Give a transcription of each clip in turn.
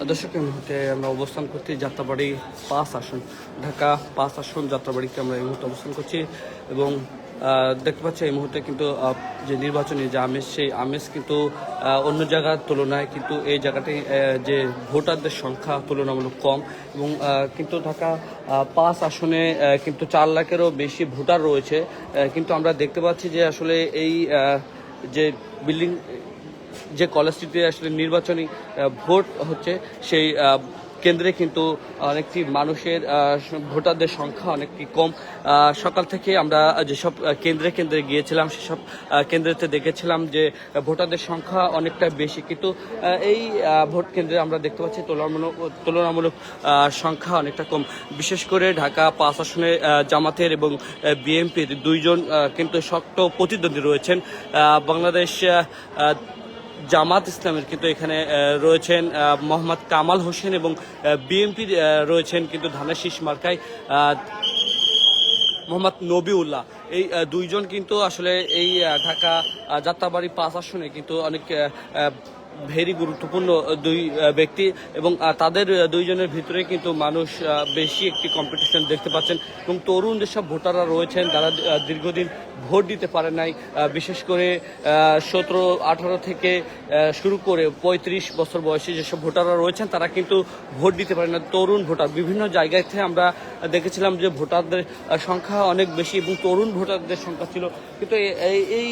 দর্শক, এই মুহূর্তে আমরা অবস্থান করছি যাত্রাবাড়ি ৫ আসন, ঢাকা ৫ আসন যাত্রাবাড়িতে আমরা এই মুহূর্তে অবস্থান করছি এবং দেখতে পাচ্ছি এই মুহূর্তে কিন্তু যে নির্বাচনী যে আমেজ, সেই আমেজ কিন্তু অন্য জায়গার তুলনায় কিন্তু এই জায়গাটি যে ভোটারদের সংখ্যা তুলনামূলক কম এবং কিন্তু ঢাকা ৫ আসনে কিন্তু ৪ লাখেরও বেশি ভোটার রয়েছে। কিন্তু আমরা দেখতে পাচ্ছি যে আসলে এই যে বিল্ডিং যে কলেজটিতে আসলে নির্বাচনী ভোট হচ্ছে, সেই কেন্দ্রে কিন্তু অনেকটি মানুষের ভোটারদের সংখ্যা অনেকটি কম। সকাল থেকে আমরা যেসব কেন্দ্রে কেন্দ্রে গিয়েছিলাম সেসব কেন্দ্রেতে দেখেছিলাম যে ভোটারদের সংখ্যা অনেকটা বেশি, কিন্তু এই ভোট কেন্দ্রে আমরা দেখতে পাচ্ছি তুলনামূলক সংখ্যা অনেকটা কম। বিশেষ করে ঢাকা ৫ আসনে জামাতের এবং বিএনপির দুইজন কিন্তু শক্ত প্রতিদ্বন্দ্বী রয়েছেন। বাংলাদেশ জামাত ইসলামের কিন্তু এখানে রয়েছেন মোহাম্মদ কামাল হোসেন এবং বিএনপির রয়েছেন কিন্তু ধানের শীষ মার্কায় মোহাম্মদ নবিউল্লাহ। এই দুইজন কিন্তু আসলে এই ঢাকা যাত্রাবাড়ি ৫ আসনে কিন্তু অনেক ভেরি গুরুত্বপূর্ণ দুই ব্যক্তি এবং তাদের দুইজনের ভিতরে কিন্তু মানুষ বেশি একটি কম্পিটিশন দেখতে পাচ্ছেন এবং তরুণ যেসব ভোটাররা রয়েছেন তারা দীর্ঘদিন ভোট দিতে পারে নাই, বিশেষ করে 17-18 থেকে শুরু করে 35 বছর বয়সী যেসব ভোটাররা রয়েছেন তারা কিন্তু ভোট দিতে পারে না। তরুণ ভোটার বিভিন্ন জায়গায় থেকে আমরা দেখেছিলাম যে ভোটারদের সংখ্যা অনেক বেশি এবং তরুণ ভোটারদের সংখ্যা ছিল, কিন্তু এই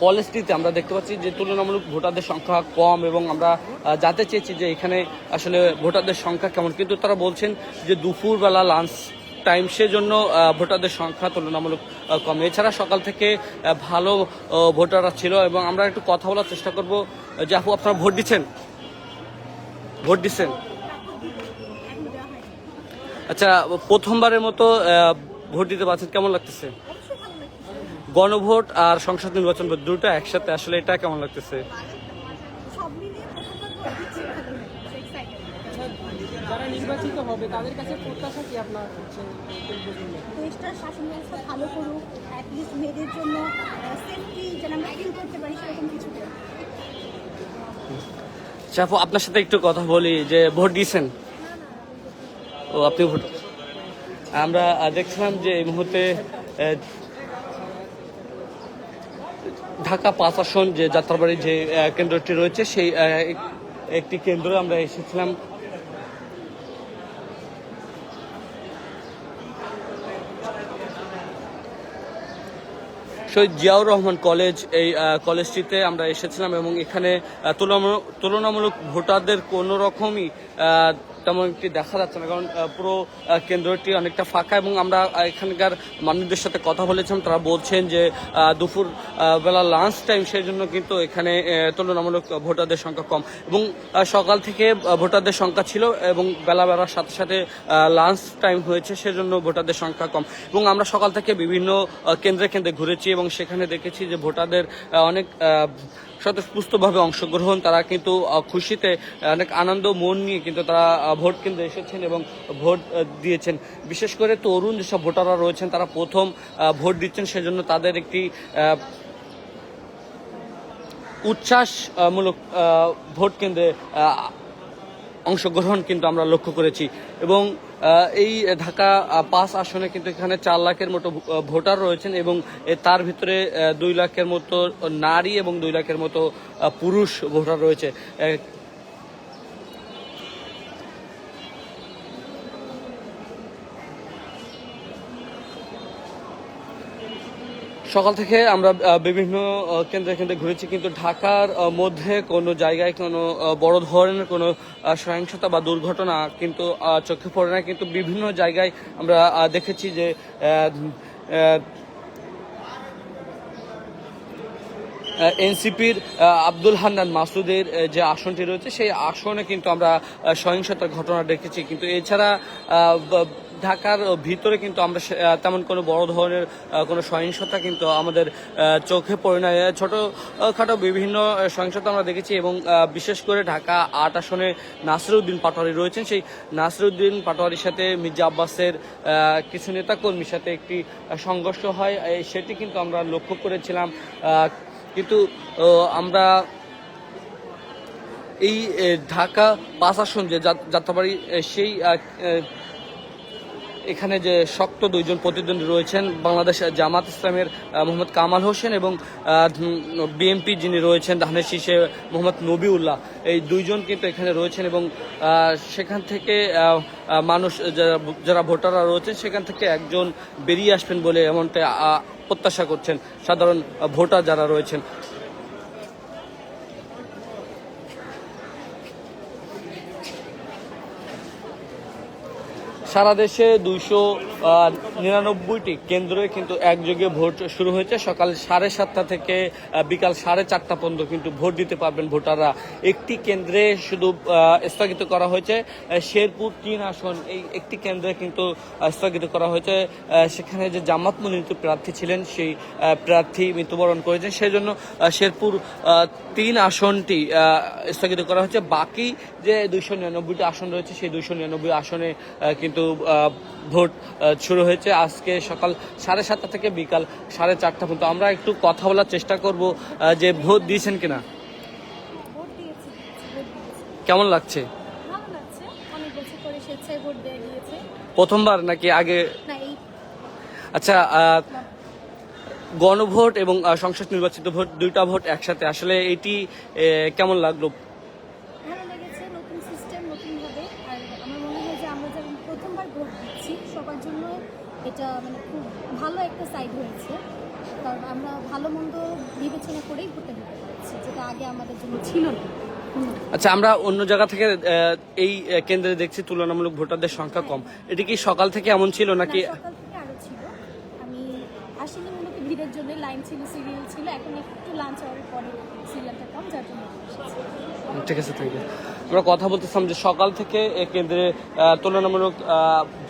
কলেজটিতে আমরা দেখতে পাচ্ছি যে তুলনামূলক ভোটারদের সংখ্যা কম এবং আমরা জানতে চেয়েছি যে এখানে আসলে ভোটারদের সংখ্যা কেমন, কিন্তু তারা বলছেন যে দুপুরবেলা লাঞ্চ টাইম, সেজন্য ভোটারদের সংখ্যা তুলনামূলক কম। এছাড়া সকাল থেকে ভালো ভোটাররা ছিল এবং আমরা একটু কথা বলার চেষ্টা করব যে আপু, আপনারা ভোট দিচ্ছেন? আচ্ছা, প্রথমবারের মতো ভোট দিতে পারছেন, কেমন লাগতেছে? গণভোট আর সংসদ নির্বাচন দুটো একসাথে, আসলে এটা কেমন লাগতেছে? যারা নির্বাচিত হবে তাদের কাছে প্রত্যাশা কি আপনার হচ্ছে? দেশটার শাসন ব্যবস্থা ভালো করুক, অ্যাটলিস্ট মেয়েদের জন্য সেফটি যেন আমরা ফিল করতে পারি সেরকম কিছু। আপু, আপনার সাথে একটু কথা বলি যে ভোট দিয়েছেন? ও, আপনি ভোট। আমরা দেখছিলাম যে এই মুহূর্তে ঢাকা ৫ আসন যে যাত্রাবাড়ির যে কেন্দ্রটি রয়েছে সেই একটি কেন্দ্রে আমরা এসেছিলাম। শহীদ জিয়াউর রহমান কলেজ, এই কলেজটিতে আমরা এসেছিলাম এবং এখানে তুলনামূলক ভোটারদের কোনো রকমই তেমন একটি দেখা যাচ্ছে না, কারণ পুরো কেন্দ্রটি অনেকটা ফাঁকা এবং আমরা এখানকার মানুষদের সাথে কথা বলেছিলাম, তারা বলছেন যে দুপুর বেলা লাঞ্চ টাইম, সেই জন্য কিন্তু এখানে তুলনামূলক ভোটারদের সংখ্যা কম এবং সকাল থেকে ভোটারদের সংখ্যা ছিল এবং বেলা বেলার সাথে সাথে লাঞ্চ টাইম হয়েছে, সেজন্য ভোটারদের সংখ্যা কম। এবং আমরা সকাল থেকে বিভিন্ন কেন্দ্রে কেন্দ্রে ঘুরেছি এবং সেখানে দেখেছি যে ভোটারদের অনেক স্বতঃস্ফূর্তভাবে অংশগ্রহণ, তারা কিন্তু খুশিতে অনেক আনন্দ মন নিয়ে কিন্তু তারা ভোট কেন্দ্রে এসেছেন এবং ভোট দিয়েছেন। বিশেষ করে তরুণ যেসব ভোটাররা রয়েছেন তারা প্রথম ভোট দিচ্ছেন, সেজন্য তাদের একটি উচ্ছ্বাসমূলক ভোট কেন্দ্রে অংশগ্রহণ কিন্তু আমরা লক্ষ্য করেছি এবং এই ঢাকা ৫ আসনে কিন্তু এখানে ৪ লাখের মতো ভোটার রয়েছেন এবং তার ভিতরে ২ লাখের মতো নারী এবং ২ লাখের মতো পুরুষ ভোটার রয়েছে। সকাল থেকে আমরা বিভিন্ন কেন্দ্রে কেন্দ্রে ঘুরেছি, কিন্তু ঢাকার মধ্যে কোনো জায়গায় কোনো বড় ধরনের কোনো সহিংসতা বা দুর্ঘটনা কিন্তু চোখে পড়ে না, কিন্তু বিভিন্ন জায়গায় আমরা দেখেছি যে এনসিপির আব্দুল হান্নান মাসুদের যে আসনটি রয়েছে সেই আসনে কিন্তু আমরা সহিংসতার ঘটনা দেখেছি, কিন্তু এছাড়া ঢাকার ভিতরে কিন্তু আমরা তেমন কোনো বড় ধরনের কোনো সহিংসতা কিন্তু আমাদের চোখে পড়ে না। ছোটোখাটো বিভিন্ন সহিংসতা আমরা দেখেছি এবং বিশেষ করে ঢাকা ৮ আসনে নাসিরউদ্দিন পাটোয়ারি রয়েছেন, সেই নাসিরউদ্দিন পাটোয়ারির সাথে মির্জা আব্বাসের কিছু নেতাকর্মীর সাথে একটি সংঘর্ষ হয়, সেটি কিন্তু আমরা লক্ষ্য করেছিলাম। কিন্তু আমরা এই ঢাকা 5 আসন যে যাত্রাবাড়ি সেই এখানে যে শক্ত দুইজন প্রতিদ্বন্দ্বী রয়েছেন, বাংলাদেশ জামাত ইসলামের মোহাম্মদ কামাল হোসেন এবং বিএনপি যিনি রয়েছেন ধানের শীষে মোহাম্মদ নবিউল্লাহ, এই দুইজন কিন্তু এখানে রয়েছেন এবং সেখান থেকে মানুষ যারা ভোটাররা রয়েছেন সেখান থেকে একজন বেরিয়ে আসবেন বলে এমনটা প্রত্যাশা করছেন সাধারণ ভোটার যারা রয়েছেন। সারা দেশে 299টি কেন্দ্রে কিন্তু একযোগে ভোট শুরু হয়েছে। সকাল 7:30 থেকে বিকাল 4:30 পর্যন্ত কিন্তু ভোট দিতে পারবেন ভোটাররা। একটি কেন্দ্রে শুধু স্থগিত করা হয়েছে শেরপুর 3 আসন, এই একটি কেন্দ্রে কিন্তু স্থগিত করা হয়েছে। সেখানে যে জামাত মনোনীত প্রার্থী ছিলেন সেই প্রার্থী মৃত্যুবরণ করেছেন, সেই জন্য শেরপুর 3 আসনটি স্থগিত করা হয়েছে। বাকি যে 299টি আসন রয়েছে সেই 299 আসনে কিন্তু ভোট শুরু হয়েছে আজকে সকাল 7:30 থেকে বিকাল 4:30 পর্যন্ত। আমরা একটু কথা বলার চেষ্টা করব যে ভোট দিয়েছেন কিনা, ভোট দিয়েছি। কেমন লাগছে? ভালো লাগছে, অনেক বছর পরে স্বেচ্ছায় ভোট দেওয়া গিয়েছে। প্রথমবার নাকি আগে? না, এই আচ্ছা, গণভোট এবং সংসদ নির্বাচিত ভোট, দুইটা ভোট একসাথে, আসলে এটি কেমন লাগলো? ভালো লেগেছে, নতুন সিস্টেম, নতুনভাবে। আর আমার মনে হয় যে আমরা যখন প্রথমবার ভোট দিচ্ছি সবার জন্য এটা মানে খুব ভালো একটা সাইড হয়েছে, কারণ আমরা ভালো মন্দ বিবেচনা করেই ভোটটা দিতে পারছি, যেটা আগে আমাদের জন্য ছিল না। আচ্ছা, আমরা অন্য জায়গা থেকে এই কেন্দ্রে দেখছি তুলনামূলক ভোটারদের সংখ্যা কম, এটি কি সকাল থেকে এমন ছিল নাকি? না, সকাল থেকে আরো ছিল। আমি আসলে মূলত ভিড়ের জন্য লাইন ছিল, সিরিয়াল ছিল। এখন একটু লাঞ্চ আওয়ারের পরে সিরিয়ালটা কম, যার জন্য এসেছি। ঠিক আছে, থ্যাংক ইউ। আমরা কথা বলতেছিলাম যে সকাল থেকে এই কেন্দ্রে তুলনামূলক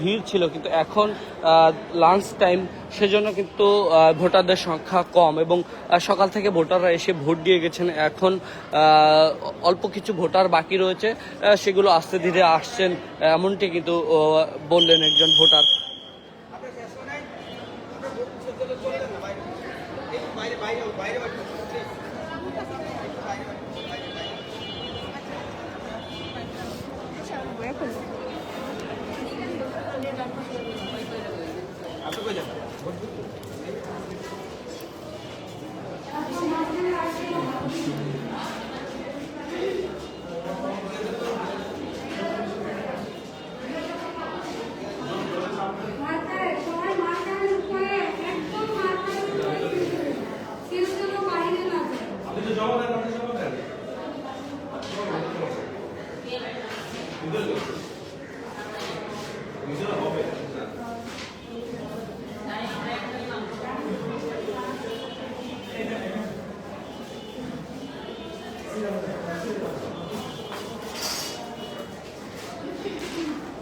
ভিড় ছিল, কিন্তু এখন লাঞ্চ টাইম, সেজন্য কিন্তু ভোটারদের সংখ্যা কম এবং সকাল থেকে ভোটাররা এসে ভোট দিয়ে গেছেন। এখন অল্প কিছু ভোটার বাকি রয়েছে, সেগুলো আস্তে ধীরে আসছেন, এমনটি কিন্তু বললেন একজন ভোটার।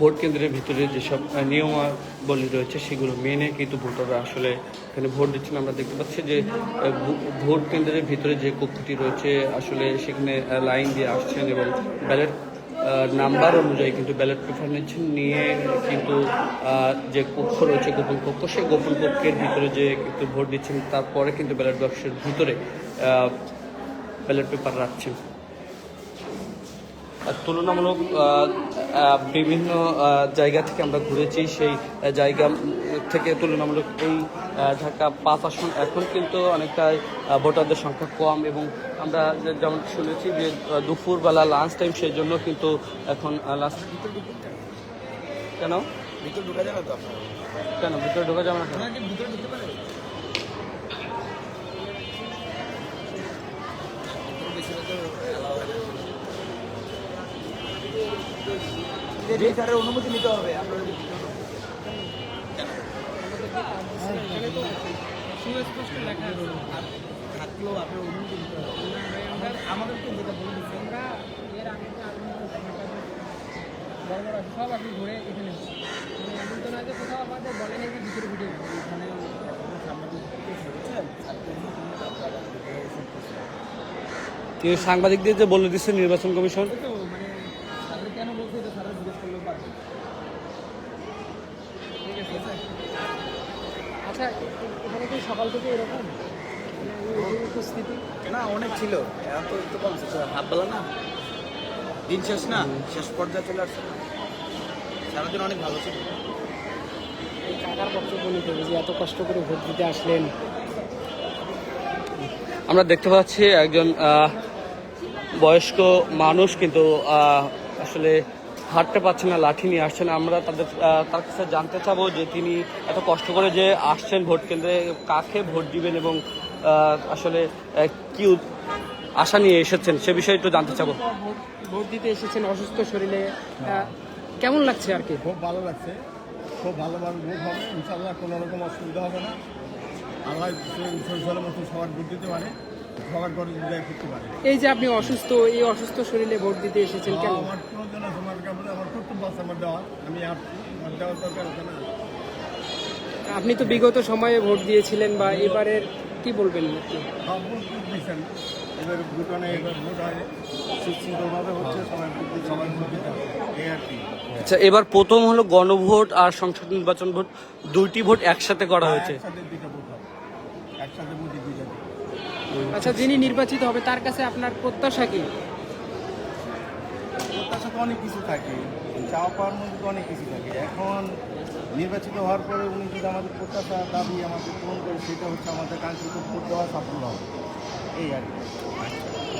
ভোট কেন্দ্রের ভিতরে যেসব নিয়মাবলী রয়েছে সেগুলো মেনে কিন্তু ভোটাররা আসলে এখানে ভোট দিচ্ছেন। আমরা দেখতে পাচ্ছি যে ভোট কেন্দ্রের ভিতরে যে কক্ষটি রয়েছে আসলে সেখানে লাইন দিয়ে আসছেন এবং ব্যালট নাম্বার অনুযায়ী কিন্তু ব্যালট পেপার নিচ্ছেন, নিয়ে কিন্তু যে কক্ষ রয়েছে গোপন কক্ষ, সেই গোপন কক্ষের ভিতরে যে কিন্তু ভোট দিচ্ছেন, তারপরে কিন্তু ব্যালট বাক্সের ভিতরে ব্যালট পেপার রাখছেন। তুলনামূলক বিভিন্ন জায়গা থেকে আমরা ঘুরেছি, সেই জায়গা থেকে তুলনামূলক এই ঢাকা 5 আসন এখন কিন্তু অনেকটা ভোটারদের সংখ্যা কম এবং আমরা যেমন শুনেছি যে দুপুরবেলা লাঞ্চ টাইম, সেই জন্য কিন্তু এখন লাঞ্চ। কেন ভিতরে ঢোকা যাবে না? কেন ভিতরে ঢোকা যাবে না? ভিতরে ঢুকতে পারে অনুমতি নিতে হবে। সুস্পষ্ট লেখা থাকলেও আপনার অনুমতি নিতে হবে। আমাদেরকে যেটা বলে দিচ্ছি, আমরা এর আগে বড় বড় সব আপনি ঘুরে এখানে মানে এমন তো নয় যে কোথাও আমাদের বলে নাকি ভিতরে ভিডিও এখানে সাংবাদিকদের যে বলে দিচ্ছে নির্বাচন কমিশন, তো মানে তাদের কেন বলছে এটা সারা জিজ্ঞেস করলেও পারবে। ঠিক আছে, আচ্ছা এখানে কি সকাল থেকে এরকম উপস্থিতি? না, অনেক ছিল, এখন তো একটু কম, হাফ বেলা না। দিন শেষ না, শেষ পর্যায়ে চলে আসছে না, সারাদিন অনেক ভালো ছিল। এই কাকার বক্তব্য নিতে হবে যে এত কষ্ট করে ভোট দিতে আসলেন। আমরা দেখতে পাচ্ছি একজন বয়স্ক মানুষ কিন্তু আসলে হাঁটতে পারছেন না, লাঠি নিয়ে আসছেন। আমরা তার কাছে জানতে চাবো যে তিনি এত কষ্ট করে যে আসছেন ভোট কেন্দ্রে, কাকে ভোট দিবেন এবং আসলে কি আশা নিয়ে এসেছেন সে বিষয়ে একটু জানতে চাবো। ভোট দিতে এসেছেন অসুস্থ শরীরে, কেমন লাগছে আর কি? খুব ভালো লাগছে, খুব ভালোভাবে ভোট হবে ইনশাল্লাহ, কোনো রকম অসুবিধা হবে না। আল্লাহ শরীরের মতো সবার ভোট দিতে পারে, সবার ঘরে জয় করতে পারে। এই যে আপনি অসুস্থ, এই অসুস্থ শরীরে ভোট দিতে এসেছেন কেন? আমার প্রয়োজন আছে, আমার কাপড়ে আমার কর্তব্য আছে আমার দেওয়া, আমি আমার দেওয়ার দরকার আছে না। আপনি তো বিগত সময়ে ভোট দিয়েছিলেন, বা এবারের কি বলবেন আপনি? সব ভোট দিচ্ছেন, এবার ভোটানে এবার ভোট হয় সুশৃঙ্খলভাবে হচ্ছে, সবাই ভোট দিতে হবে, এই আর কি। আচ্ছা, এবার প্রথম হলো গণভোট আর সংসদ নির্বাচন ভোট, দুইটি ভোট একসাথে করা হয়েছে। একসাথে দুইটা ভোট হবে, একসাথে ভোট দুইটা দিন। আচ্ছা, যিনি নির্বাচিত হবে তার কাছে আপনার প্রত্যাশা কি? প্রত্যাশা তো অনেক কিছু থাকে, চাওয়া পাওয়ার মধ্যে তো অনেক কিছু থাকে। এখন নির্বাচিত হওয়ার পরে উনি যদি আমাদের প্রত্যাশা দাবি আমাদের পূরণ করে, সেটা হচ্ছে আমাদের কাঙ্ক্ষিত ভোট দেওয়া সাফল্য হবে, এই আর কি।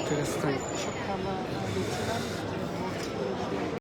ঠিক আছে, থ্যাংক ইউ। আমরা দেখছিলাম